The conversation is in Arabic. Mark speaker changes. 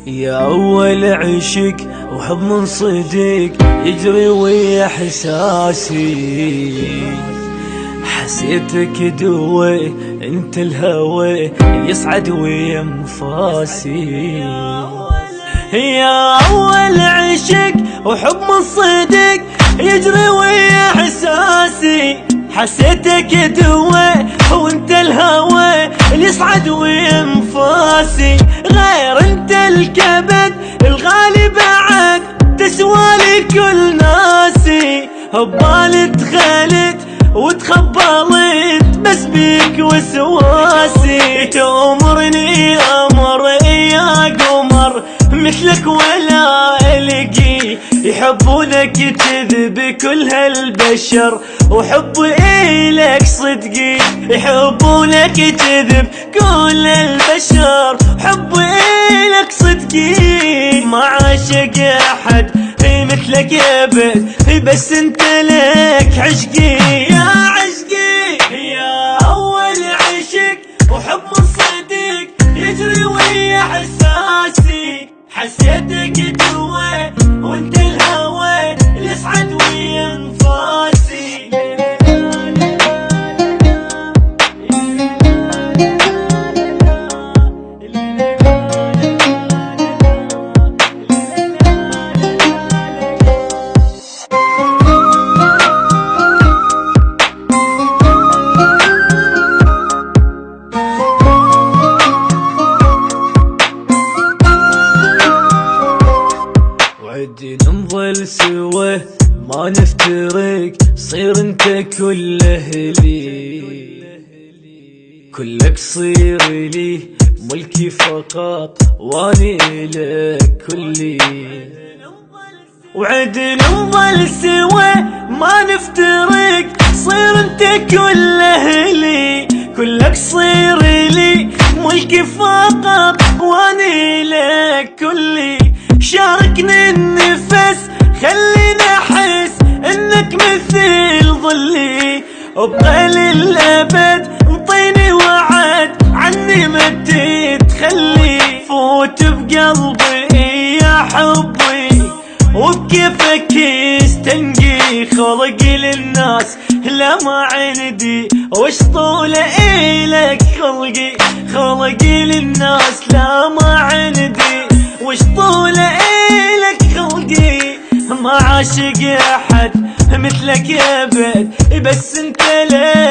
Speaker 1: يا أول عشق وحب من صديق يجري ويا إحساسي، حسيتك دوي انت الهوى يصعد ويا انفاسي. يا أول عشق وحب من صديق يجري ويا إحساسي، حسيتك دوي وانت الهوى اللي يصعد ويا انفاسي. غير انت الكبد الغالي بعد تسوالي كل ناسي، ببالي دخلت وتخبلت بس بيك وسواسي. تأمرني أمر يا قمر مثلك ولا ألقي، يحبونك تذب كل هالبشر وحب إلك صدقي. يحبونك تذب كل البشر حب إلك صدقي. ما عاشق أحد مثلك يابد بس انت لك عشقي يا عشقي. يا أول عشق وحب من صديق يجري ويا إحساسي، حسيتك دوي وانت الهوى اللي يصعد ويا انفاسي. نظل سوا ما نفترق، صير انت كل اهلي، كلك صير لي ملكي فقط واني لك كلي. وعد نظل سوا ما نفترق، صير انت كل اهلي، كلك صير لي ملكي فقط واني لك كلي. شاركني النفس خليني احس انك مثل ظلي، وبقال الابد انطيني وعد عني ما تتخلي. فوت بقلبي يا حبي وبكيفك استنقي، خلقي للناس لا ما عندي وش طول إلك خلقي. خلقي للناس لا ما عندي وش طول إلك خلقي. ما عاشق أحد مثلك يابد بس انت ليه